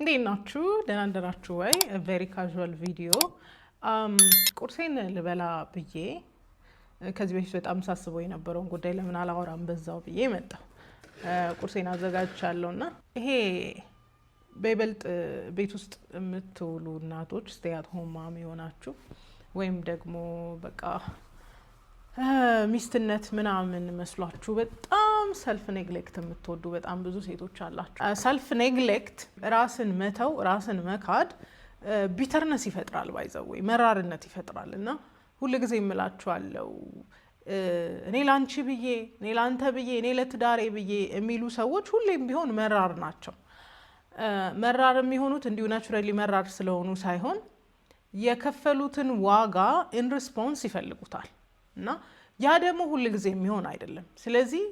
እንዴት ናችሁ? ደህና እንደናችሁ ወይ? ቬሪ ካዥዋል ቪዲዮ ቁርሴን ልበላ ብዬ ከዚህ በፊት በጣም ሳስበው የነበረውን ጉዳይ ለምን አላወራም በዛው ብዬ መጣሁ። ቁርሴን አዘጋጅቻለሁና ይሄ በይበልጥ ቤት ውስጥ የምትውሉ እናቶች ስቴይ አት ሆም ማም የሆናችሁ ወይም ደግሞ በቃ ሚስትነት ምናምን መስሏችሁ በጣም ሰልፍ ኔግሌክት የምትወዱ በጣም ብዙ ሴቶች አላችሁ። ሰልፍ ኔግሌክት ራስን መተው ራስን መካድ ቢተርነስ ይፈጥራል፣ ባይዘው መራርነት ይፈጥራል። እና ሁልጊዜ እምላችኋለሁ እኔ ላንቺ ብዬ እኔ ላንተ ብዬ እኔ ለትዳሬ ብዬ የሚሉ ሰዎች ሁሌም ቢሆን መራር ናቸው። መራር የሚሆኑት እንዲሁ ናቹራሊ መራር ስለሆኑ ሳይሆን የከፈሉትን ዋጋ ኢን ሪስፖንስ ይፈልጉታል። እና ያ ደግሞ ሁልጊዜ የሚሆን አይደለም። ስለዚህ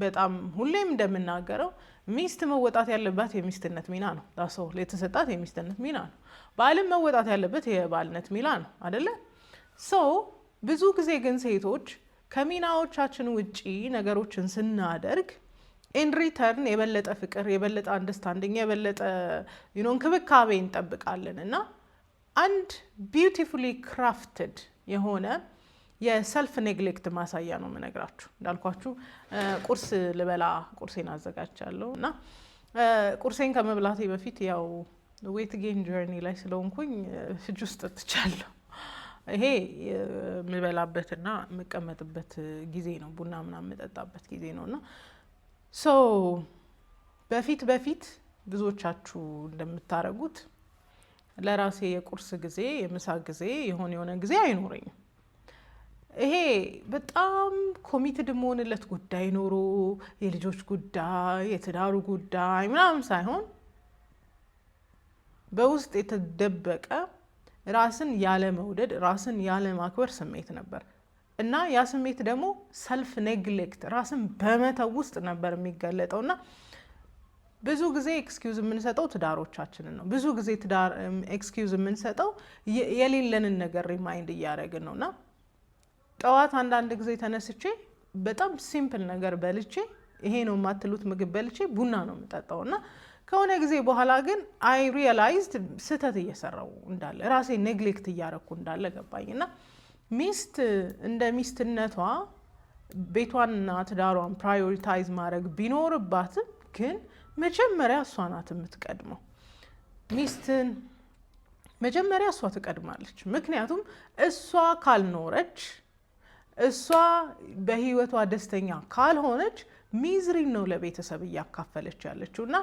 በጣም ሁሌም እንደምናገረው ሚስት መወጣት ያለባት የሚስትነት ሚና ነው። ዳሰው የተሰጣት የሚስትነት ሚና ነው። ባልም መወጣት ያለበት የባልነት ሚና ነው አይደለ? ሶ ብዙ ጊዜ ግን ሴቶች ከሚናዎቻችን ውጪ ነገሮችን ስናደርግ ኢን ሪተርን የበለጠ ፍቅር፣ የበለጠ አንደርስታንዲንግ፣ የበለጠ እንክብካቤ እንጠብቃለን። እና አንድ ቢዩቲፉሊ ክራፍትድ የሆነ የሰልፍ ኔግሌክት ማሳያ ነው የምነግራችሁ። እንዳልኳችሁ ቁርስ ልበላ ቁርሴን አዘጋጅቻለሁ እና ቁርሴን ከመብላቴ በፊት ያው ዌት ጌን ጆርኒ ላይ ስለሆንኩኝ ፍጅ ውስጥ ትቻለሁ። ይሄ የምበላበትና የምቀመጥበት ጊዜ ነው፣ ቡና ምናምን የምጠጣበት ጊዜ ነው። እና ሶ በፊት ብዙዎቻችሁ እንደምታረጉት ለራሴ የቁርስ ጊዜ የምሳ ጊዜ የሆነ ጊዜ አይኖረኝም። ይሄ በጣም ኮሚትድ መሆንለት ጉዳይ ኖሮ የልጆች ጉዳይ የትዳሩ ጉዳይ ምናምን ሳይሆን በውስጥ የተደበቀ ራስን ያለ መውደድ ራስን ያለ ማክበር ስሜት ነበር። እና ያ ስሜት ደግሞ ሰልፍ ኔግሌክት ራስን በመተው ውስጥ ነበር የሚገለጠው። እና ብዙ ጊዜ ኤክስኪውዝ የምንሰጠው ትዳሮቻችንን ነው። ብዙ ጊዜ ትዳር ኤክስኪውዝ የምንሰጠው የሌለንን ነገር ሪማይንድ እያደረግን ነው። እና ጠዋት አንዳንድ ጊዜ ተነስቼ በጣም ሲምፕል ነገር በልቼ ይሄ ነው የማትሉት ምግብ በልቼ ቡና ነው የምጠጣው። እና ከሆነ ጊዜ በኋላ ግን አይ ሪያላይዝድ ስህተት እየሰራው እንዳለ ራሴ ኔግሌክት እያረኩ እንዳለ ገባኝ። እና ሚስት እንደ ሚስትነቷ ቤቷንና ትዳሯን ፕራዮሪታይዝ ማድረግ ቢኖርባትም ግን መጀመሪያ እሷ ናት የምትቀድመው። ሚስትን መጀመሪያ እሷ ትቀድማለች። ምክንያቱም እሷ ካልኖረች እሷ በህይወቷ ደስተኛ ካልሆነች ሚዝሪን ነው ለቤተሰብ እያካፈለች ያለችው። እና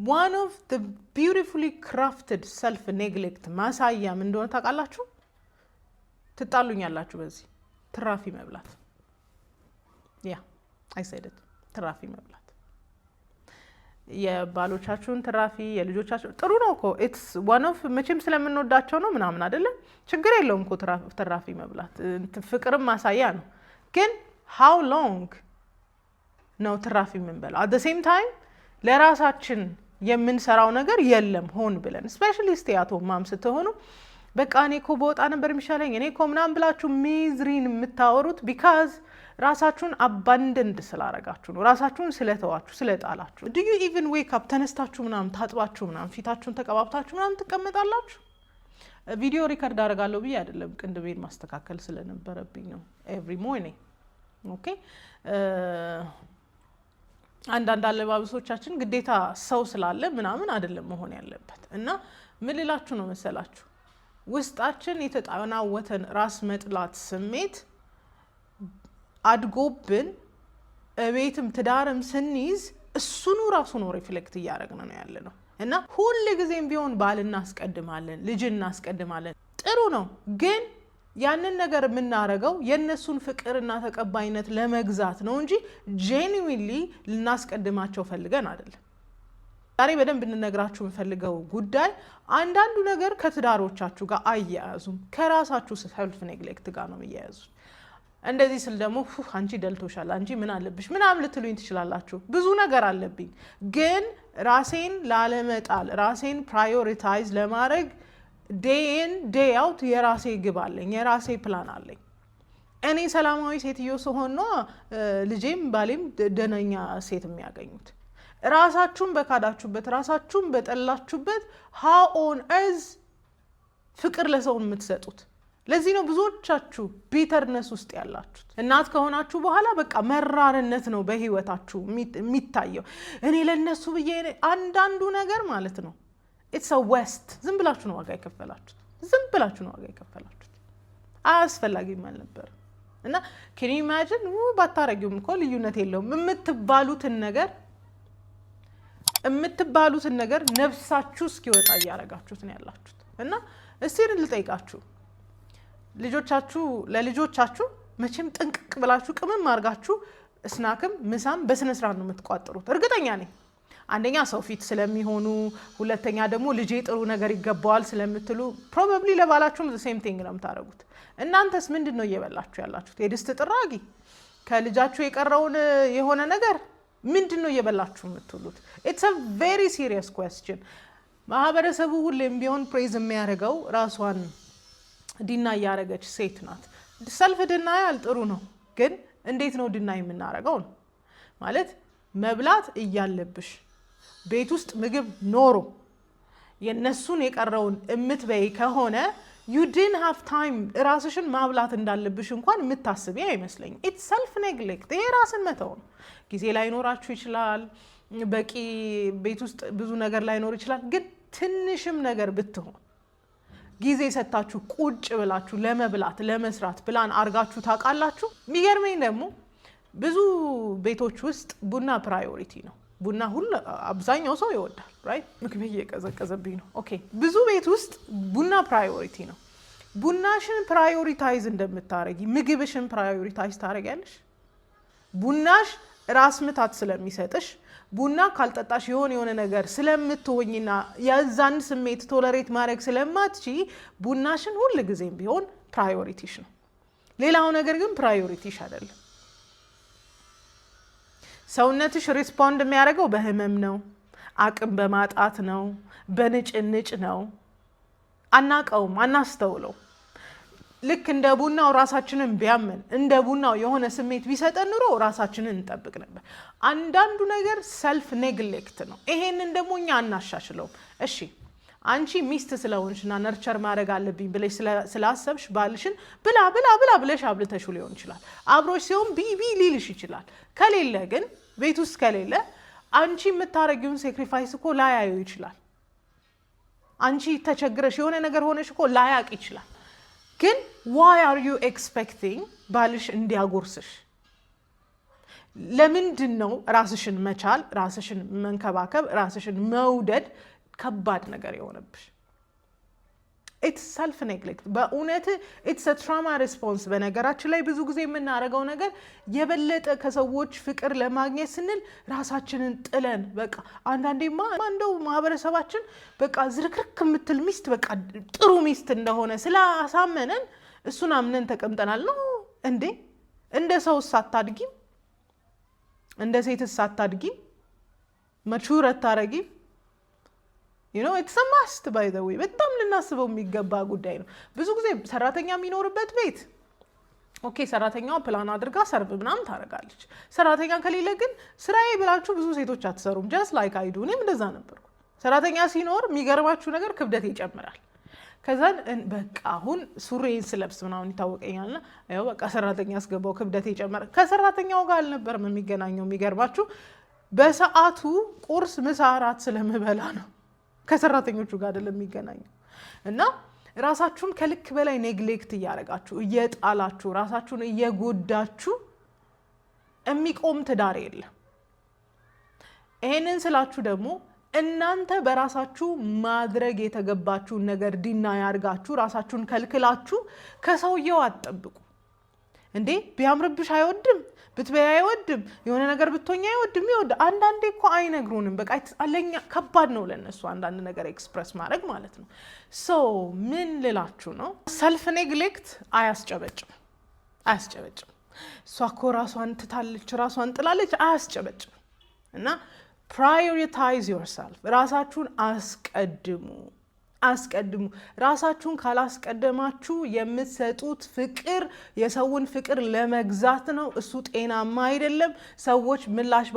ዋን ኦፍ ዘ ቢዩቲፉሊ ክራፍትድ ሰልፍ ኔግሌክት ማሳያም እንደሆነ ታውቃላችሁ። ትጣሉኛላችሁ በዚህ ትራፊ መብላት። ያ አይሰይደት ትራፊ መብላት የባሎቻችሁን ትራፊ የልጆቻችሁ ጥሩ ነው እኮ ኢትስ ዋን ኦፍ መቼም ስለምንወዳቸው ነው ምናምን አይደለ? ችግር የለውም እኮ ትራፊ መብላት ፍቅርም ማሳያ ነው። ግን ሃው ሎንግ ነው ትራፊ የምንበላው? አት ዘ ሴም ታይም ለራሳችን የምንሰራው ነገር የለም ሆን ብለን ስፔሻሊ ስቴይ አት ሆም ማም ስትሆኑ በቃ እኔ እኮ በወጣ ነበር የሚሻለኝ እኔ እኮ ምናምን ብላችሁ ሚዝሪን የምታወሩት ቢካዝ ራሳችሁን አባንደንድ ስላረጋችሁ ነው። ራሳችሁን ስለተዋችሁ ስለጣላችሁ። ዱ ዩ ኢቭን ዌክ አፕ ተነስታችሁ ምናምን ታጥባችሁ ምናምን ፊታችሁን ተቀባብታችሁ ምናምን ትቀመጣላችሁ? ቪዲዮ ሪከርድ አደርጋለሁ ብዬ አይደለም፣ ቅንድቤን ማስተካከል ስለነበረብኝ ነው። ኤቭሪ ሞርኒንግ ኦኬ። አንዳንድ አለባበሶቻችን ግዴታ ሰው ስላለ ምናምን አይደለም መሆን ያለበት። እና ምን ልላችሁ ነው መሰላችሁ፣ ውስጣችን የተጠናወተን ራስ መጥላት ስሜት አድጎብን ቤትም ትዳርም ስንይዝ እሱኑ ራሱ ነው ሪፍሌክት እያደረግን ነው ያለ ነው። እና ሁል ጊዜም ቢሆን ባል እናስቀድማለን፣ ልጅ እናስቀድማለን። ጥሩ ነው። ግን ያንን ነገር የምናደርገው የእነሱን ፍቅርና ተቀባይነት ለመግዛት ነው እንጂ ጄኒዊንሊ ልናስቀድማቸው ፈልገን አይደለም። ዛሬ በደንብ እንነግራችሁ የምፈልገው ጉዳይ አንዳንዱ ነገር ከትዳሮቻችሁ ጋር አያያዙም፣ ከራሳችሁ ሰልፍ ኔግሌክት ጋር ነው የሚያያዙት። እንደዚህ ስል ደግሞ አንቺ ደልቶሻል አንቺ ምን አለብሽ ምናምን ልትሉኝ ትችላላችሁ። ብዙ ነገር አለብኝ፣ ግን ራሴን ላለመጣል ራሴን ፕራዮሪታይዝ ለማድረግ ዴይን ዴይ አውት የራሴ ግብ አለኝ፣ የራሴ ፕላን አለኝ። እኔ ሰላማዊ ሴትዮ ስሆን ነው ልጄም ባሌም ደነኛ ሴት የሚያገኙት። ራሳችሁን በካዳችሁበት ራሳችሁን በጠላችሁበት how on earth ፍቅር ለሰው የምትሰጡት? ለዚህ ነው ብዙዎቻችሁ ቢተርነስ ውስጥ ያላችሁት። እናት ከሆናችሁ በኋላ በቃ መራርነት ነው በህይወታችሁ የሚታየው። እኔ ለነሱ ብዬ አንዳንዱ ነገር ማለት ነው it's a waste። ዝም ብላችሁ ነው ዋጋ የከፈላችሁት። ዝም ብላችሁ ነው ዋጋ የከፈላችሁት። አያስፈልግም ነበር እና can you imagine ባታረጊውም እኮ ልዩነት የለውም። የምትባሉትን ነገር ነፍሳችሁ እስኪወጣ ያያረጋችሁት ነው ያላችሁት። እና እስቲ ልጠይቃችሁ ለልጆቻችሁ መቼም ጥንቅቅ ብላችሁ ቅመም አርጋችሁ ስናክም ምሳም በስነ ስርዓት ነው የምትቋጥሩት እርግጠኛ ነኝ። አንደኛ ሰው ፊት ስለሚሆኑ፣ ሁለተኛ ደግሞ ልጄ ጥሩ ነገር ይገባዋል ስለምትሉ probably ለባላችሁም the same thing ነው የምታረጉት። እናንተስ ምንድነው እየበላችሁ ያላችሁት? የድስት ጥራጊ ከልጃችሁ የቀረውን የሆነ ነገር ምንድነው እየበላችሁ የምትሉት? it's a very serious question። ማህበረሰቡ ሁሌም ቢሆን ፕሬዝ የሚያደርገው ራሷን ዲና ያረጋች ሴት ናት። ሰልፍ ዲናያል ጥሩ ነው፣ ግን እንዴት ነው ዲናይ የምናረጋው ነው ማለት መብላት እያለብሽ ቤት ውስጥ ምግብ ኖሮ የነሱን የቀረውን እምትበይ ከሆነ you didn't have time ራስሽን ማብላት እንዳለብሽ እንኳን የምታስቢ አይመስለኝም። it's self neglect። ይሄ ራስን መተው ነው። ጊዜ ላይኖራችሁ ይችላል፣ በቂ ቤት ውስጥ ብዙ ነገር ላይኖር ይችላል፣ ግን ትንሽም ነገር ብትሆን ጊዜ ሰጣችሁ ቁጭ ብላችሁ ለመብላት ለመስራት ፕላን አርጋችሁ ታውቃላችሁ? የሚገርመኝ ደግሞ ብዙ ቤቶች ውስጥ ቡና ፕራዮሪቲ ነው። ቡና ሁሉ አብዛኛው ሰው ይወዳል ራይት? ምግብ እየቀዘቀዘብኝ ነው። ኦኬ፣ ብዙ ቤት ውስጥ ቡና ፕራዮሪቲ ነው። ቡናሽን ፕራዮሪታይዝ እንደምታረጊ ምግብሽን ፕራዮሪታይዝ ታረጊያለሽ? ቡናሽ ራስ ምታት ስለሚሰጥሽ ቡና ካልጠጣሽ የሆነ ነገር ስለምትወኝና የዛን ስሜት ቶለሬት ማድረግ ስለማትቺ ቡናሽን ሁሉ ጊዜም ቢሆን ፕራዮሪቲሽ ነው። ሌላው ነገር ግን ፕራዮሪቲሽ አይደለም። ሰውነትሽ ሪስፖንድ የሚያደርገው በህመም ነው፣ አቅም በማጣት ነው፣ በንጭንጭ ነው። አናቀውም፣ አናስተውለው። ልክ እንደ ቡናው ራሳችንን ቢያመን እንደ ቡናው የሆነ ስሜት ቢሰጠን ኑሮ ራሳችንን እንጠብቅ ነበር። አንዳንዱ ነገር ሰልፍ ኔግሌክት ነው። ይሄንን ደግሞ እኛ አናሻሽለውም። እሺ አንቺ ሚስት ስለሆንሽና ነርቸር ማድረግ አለብኝ ብለሽ ስላሰብሽ ባልሽን ብላ ብላ ብላ ብለሽ አብልተሽ ሊሆን ይችላል። አብሮሽ ሲሆን ቢቢ ሊልሽ ይችላል። ከሌለ ግን ቤት ውስጥ ከሌለ አንቺ የምታረጊውን ሳክሪፋይስ እኮ ላያዩ ይችላል። አንቺ ተቸግረሽ የሆነ ነገር ሆነሽ እኮ ላያቅ ይችላል። ግን why are you expecting ባልሽ እንዲያጎርስሽ? ለምንድን ነው ራስሽን መቻል፣ ራስሽን መንከባከብ፣ ራስሽን መውደድ ከባድ ነገር የሆነብሽ? it's self neglect። በእውነት it's a trauma response። በነገራችን ላይ ብዙ ጊዜ የምናደርገው ነገር የበለጠ ከሰዎች ፍቅር ለማግኘት ስንል ራሳችንን ጥለን በቃ አንዳንዴማ እንደው ማህበረሰባችን በቃ ዝርክርክ የምትል ሚስት በቃ ጥሩ ሚስት እንደሆነ ስላሳመነን እሱን አምነን ተቀምጠናል ነው እንዴ? እንደ ሰው ሳታድጊም፣ እንደ ሴት ሳታድጊም፣ mature አታረጊም። it's a must by the way። በጣም ልናስበው የሚገባ ጉዳይ ነው። ብዙ ጊዜ ሰራተኛ የሚኖርበት ቤት ኦኬ፣ ሰራተኛው ፕላን አድርጋ ሰርቭ ምናምን ታረጋለች። ሰራተኛ ከሌለ ግን ስራዬ ብላችሁ ብዙ ሴቶች አትሰሩም። just like I do። እኔም እንደዛ ነበርኩ። ሰራተኛ ሲኖር የሚገርባችሁ ነገር ክብደት ይጨምራል። ከዛን በቃ አሁን ሱሪዬን ስለብስ ምናምን ይታወቀኛልና ያው በቃ ሰራተኛ አስገባው ክብደት ይጨምራል። ከሰራተኛው ጋር አልነበረም የሚገናኘው። የሚገርባችሁ በሰዓቱ ቁርስ፣ ምሳ፣ እራት ስለምበላ ነው ከሰራተኞቹ ጋር አይደለም የሚገናኘው። እና ራሳችሁን ከልክ በላይ ኔግሌክት እያረጋችሁ እየጣላችሁ ራሳችሁን እየጎዳችሁ የሚቆም ትዳር የለም። ይሄንን ስላችሁ ደግሞ እናንተ በራሳችሁ ማድረግ የተገባችሁን ነገር ዲና ያርጋችሁ ራሳችሁን ከልክላችሁ ከሰውየው አትጠብቁ። እንዴ ቢያምርብሽ አይወድም፣ ብትበይ አይወድም፣ የሆነ ነገር ብትሆኛ አይወድም። አንዳንዴ እኮ አይነግሩንም። በቃ አለኛ ከባድ ነው ለነሱ አንዳንድ ነገር ኤክስፕረስ ማድረግ ማለት ነው። ሶ ምን ልላችሁ ነው? ሰልፍ ኔግሌክት አያስጨበጭም። እሷ እኮ ራሷን ትታለች፣ ራሷን ጥላለች፣ አያስጨበጭም። እና ፕራዮሪታይዝ ዮርሰልፍ፣ ራሳችሁን አስቀድሙ። አስቀድሙ። ራሳችሁን ካላስቀደማችሁ የምትሰጡት ፍቅር የሰውን ፍቅር ለመግዛት ነው። እሱ ጤናማ አይደለም። ሰዎች ምላሽ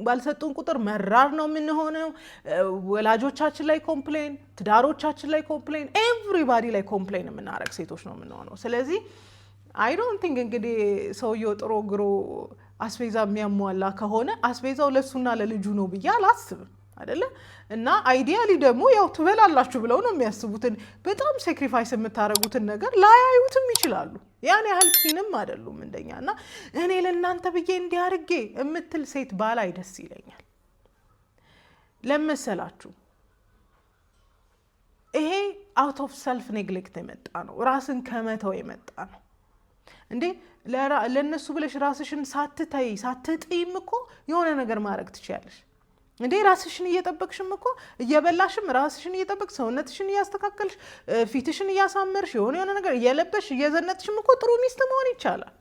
ባልሰጡን ቁጥር መራር ነው የምንሆነው። ወላጆቻችን ላይ ኮምፕሌን፣ ትዳሮቻችን ላይ ኮምፕሌን፣ ኤቭሪባዲ ላይ ኮምፕሌን የምናደርግ ሴቶች ነው የምንሆነው። ስለዚህ አይ ዶንት ቲንክ እንግዲህ ሰውየው ጥሮ ግሮ አስቤዛ የሚያሟላ ከሆነ አስቤዛው ለሱና ለልጁ ነው ብዬ አላስብም አይደለ? እና አይዲያሊ ደግሞ ያው ትበላላችሁ ብለው ነው የሚያስቡትን በጣም ሳክሪፋይስ የምታደርጉትን ነገር ላያዩትም ይችላሉ። ያን ያህል ኪንም አይደሉም እንደኛ። እና እኔ ለእናንተ ብዬ እንዲያርጌ የምትል ሴት ባላይ ደስ ይለኛል። ለመሰላችሁ ይሄ አውት ኦፍ ሰልፍ ኔግሌክት የመጣ ነው፣ ራስን ከመተው የመጣ ነው። እንዴ ለነሱ ብለሽ ራስሽን ሳትጥይም እኮ የሆነ ነገር ማድረግ ትችያለሽ። እንዴ ራስሽን እየጠበቅሽም እኮ እየበላሽም ራስሽን እየጠበቅሽ ሰውነትሽን እያስተካከልሽ ፊትሽን እያሳመርሽ የሆነ ነገር እየለበሽ እየዘነጥሽም እኮ ጥሩ ሚስት መሆን ይቻላል።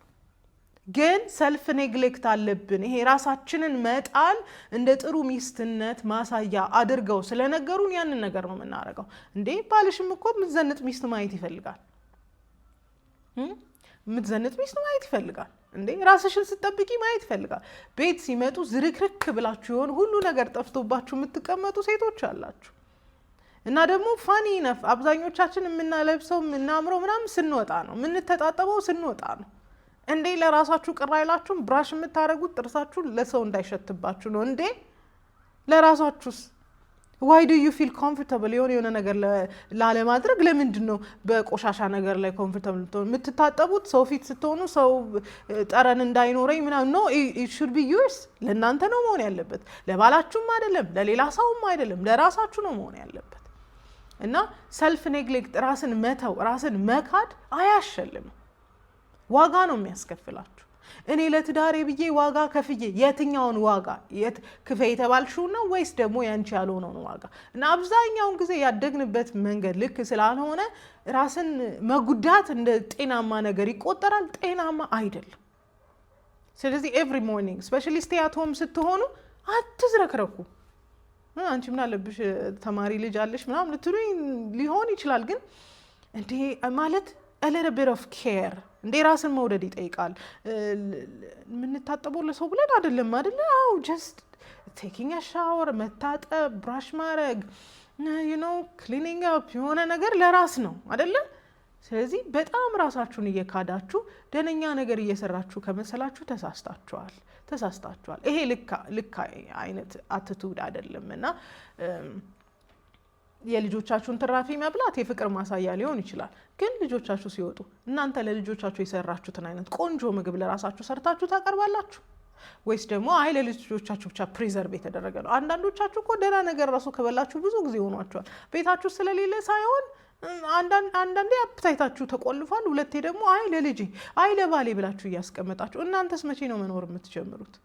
ግን ሰልፍ ኔግሌክት አለብን። ይሄ ራሳችንን መጣል እንደ ጥሩ ሚስትነት ማሳያ አድርገው ስለነገሩን ያንን ነገር ነው የምናደርገው። እንዴ ባልሽም እኮ የምትዘንጥ ሚስት ማየት ይፈልጋል። የምትዘንጥ ሚስት ማየት ይፈልጋል። እንዴ ራስሽን ስትጠብቂ ማየት ይፈልጋል። ቤት ሲመጡ ዝርክርክ ብላችሁ ይሆን ሁሉ ነገር ጠፍቶባችሁ የምትቀመጡ ሴቶች አላችሁ። እና ደግሞ ፋኒ ነፍ አብዛኞቻችን የምናለብሰው የምናምረው ምናምን ስንወጣ ነው፣ የምንተጣጠበው ስንወጣ ነው። እንዴ ለራሳችሁ ቅር አይላችሁም? ብራሽ የምታደርጉት ጥርሳችሁ ለሰው እንዳይሸትባችሁ ነው። እንዴ ለራሳችሁስ ዋይ ዱ ዩ ፊል ኮምፎርታብል የሆነ ነገር ላለማድረግ ለምንድን ነው በቆሻሻ ነገር ላይ ኮምፎርታብል የምትታጠቡት? ሰው ፊት ስትሆኑ ሰው ጠረን እንዳይኖረኝ ምናምን ነው። ኢት ሹድ ቢ ዩርስ። ለእናንተ ነው መሆን ያለበት፣ ለባላችሁም አይደለም፣ ለሌላ ሰውም አይደለም፣ ለራሳችሁ ነው መሆን ያለበት። እና ሰልፍ ኔግሌክት ራስን መተው ራስን መካድ አያሸልም፣ ዋጋ ነው የሚያስከፍላችሁ። እኔ ለትዳሬ ብዬ ዋጋ ከፍዬ የትኛውን ዋጋ ክፈይ የተባልሽው ነው ወይስ ደግሞ ያንቺ ያልሆነውን ዋጋ? እና አብዛኛውን ጊዜ ያደግንበት መንገድ ልክ ስላልሆነ ራስን መጉዳት እንደ ጤናማ ነገር ይቆጠራል። ጤናማ አይደለም። ስለዚህ ኤቭሪ ሞርኒንግ ስፔሻሊ ስቴይ አት ሆም ስትሆኑ አትዝረክረኩ። አንቺ ምን አለብሽ ተማሪ ልጅ አለሽ ምናምን ልትሉኝ ሊሆን ይችላል። ግን እንዴ ማለት a little bit of care እንዴ ራስን መውደድ ይጠይቃል። የምንታጠበው ለሰው ብለን አይደለም አይደለ? አው just taking a shower መታጠብ፣ ብራሽ ማድረግ cleaning up የሆነ ነገር ለራስ ነው አይደለ? ስለዚህ በጣም ራሳችሁን እየካዳችሁ ደነኛ ነገር እየሰራችሁ ከመሰላችሁ ተሳስታችኋል። ይሄ ልክ አይነት አትቱድ አይደለም። እና የልጆቻችሁን ትራፊ መብላት የፍቅር ማሳያ ሊሆን ይችላል። ግን ልጆቻችሁ ሲወጡ እናንተ ለልጆቻችሁ የሰራችሁትን አይነት ቆንጆ ምግብ ለራሳችሁ ሰርታችሁ ታቀርባላችሁ ወይስ ደግሞ አይ ለልጆቻችሁ ብቻ ፕሪዘርቭ የተደረገ ነው? አንዳንዶቻችሁ እኮ ደህና ነገር ራሱ ከበላችሁ ብዙ ጊዜ ሆኗችኋል። ቤታችሁ ስለሌለ ሳይሆን አንዳንዴ አፕታይታችሁ ተቆልፏል። ሁለቴ ደግሞ አይ ለልጄ አይ ለባሌ ብላችሁ እያስቀመጣችሁ እናንተስ መቼ ነው መኖር የምትጀምሩት?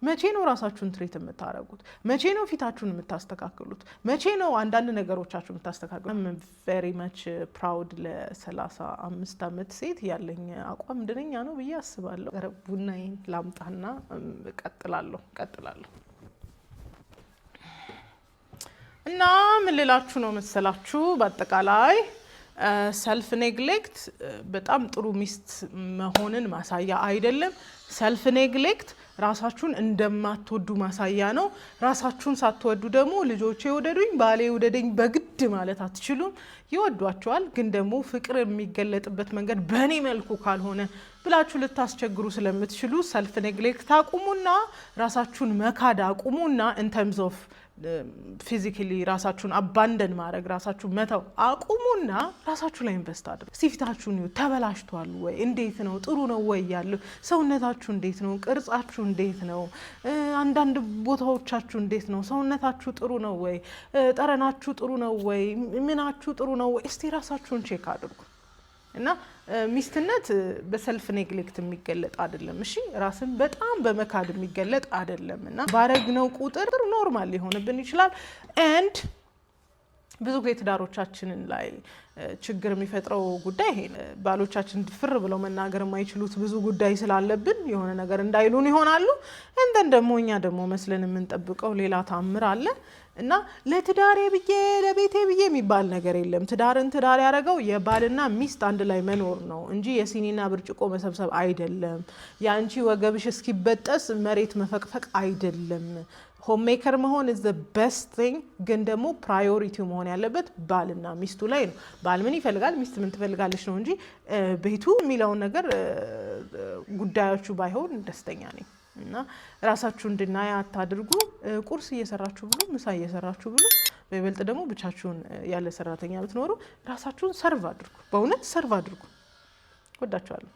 መቼ ነው ራሳችሁን ትሪት የምታረጉት? መቼ ነው ፊታችሁን የምታስተካክሉት? መቼ ነው አንዳንድ ነገሮቻችሁን የምታስተካክሉት? I'm very much proud ለ35 ዓመት ሴት ያለኝ አቋም ደነኛ ነው ብዬ አስባለሁ። ቡናዬን ላምጣና ቀጥላለሁ። እና ምን ልላችሁ ነው መሰላችሁ፣ በአጠቃላይ ሰልፍ ኔግሌክት በጣም ጥሩ ሚስት መሆንን ማሳያ አይደለም። ሰልፍ ኔግሌክት ራሳችሁን እንደማትወዱ ማሳያ ነው። ራሳችሁን ሳትወዱ ደግሞ ልጆቼ ይወደዱኝ፣ ባሌ ይወደደኝ በግድ ማለት አትችሉም። ይወዷቸዋል፣ ግን ደግሞ ፍቅር የሚገለጥበት መንገድ በእኔ መልኩ ካልሆነ ብላችሁ ልታስቸግሩ ስለምትችሉ ሰልፍ ኔግሌክት አቁሙና ራሳችሁን መካድ አቁሙና ኢን ተርምስ ኦፍ ፊዚካሊ ራሳችሁን አባንደን ማድረግ ራሳችሁን መተው አቁሙና ራሳችሁ ላይ ኢንቨስት አድርጉ። ሲፊታችሁን ተበላሽቷል ወይ? እንዴት ነው? ጥሩ ነው ወይ? ያለው ሰውነታችሁ እንዴት ነው? ቅርጻችሁ እንዴት ነው? አንዳንድ ቦታዎቻችሁ እንዴት ነው? ሰውነታችሁ ጥሩ ነው ወይ? ጠረናችሁ ጥሩ ነው ወይ? ምናችሁ ጥሩ ነው ወይ? እስቲ ራሳችሁን ቼክ አድርጉ። እና ሚስትነት በሰልፍ ኔግሌክት የሚገለጥ አይደለም። እሺ ራስን በጣም በመካድ የሚገለጥ አይደለም። እና ባረግነው ቁጥር ኖርማል ሊሆንብን ይችላል። ኤንድ ብዙ ጊዜ ትዳሮቻችንን ላይ ችግር የሚፈጥረው ጉዳይ ይሄ ባሎቻችን ድፍር ብለው መናገር የማይችሉት ብዙ ጉዳይ ስላለብን የሆነ ነገር እንዳይሉን ይሆናሉ። እንደን ደግሞ እኛ ደግሞ መስለን የምንጠብቀው ሌላ ታምር አለ። እና ለትዳሬ ብዬ ለቤቴ ብዬ የሚባል ነገር የለም። ትዳርን ትዳር ያደረገው የባልና ሚስት አንድ ላይ መኖር ነው እንጂ የሲኒና ብርጭቆ መሰብሰብ አይደለም። ያንቺ ወገብሽ እስኪበጠስ መሬት መፈቅፈቅ አይደለም። ሆም ሜከር መሆን is the best thing፣ ግን ደግሞ ፕራዮሪቲው መሆን ያለበት ባልና ሚስቱ ላይ ነው። ባል ምን ይፈልጋል፣ ሚስት ምን ትፈልጋለች ነው እንጂ ቤቱ የሚለውን ነገር ጉዳዮቹ ባይሆን ደስተኛ ነኝ። እና ራሳችሁ እንድናያ አታድርጉ። ቁርስ እየሰራችሁ ብሉ፣ ምሳ እየሰራችሁ ብሉ። በይበልጥ ደግሞ ብቻችሁን ያለ ሰራተኛ ብትኖሩ ራሳችሁን ሰርቭ አድርጉ። በእውነት ሰርቭ አድርጉ። ወዳችኋለሁ።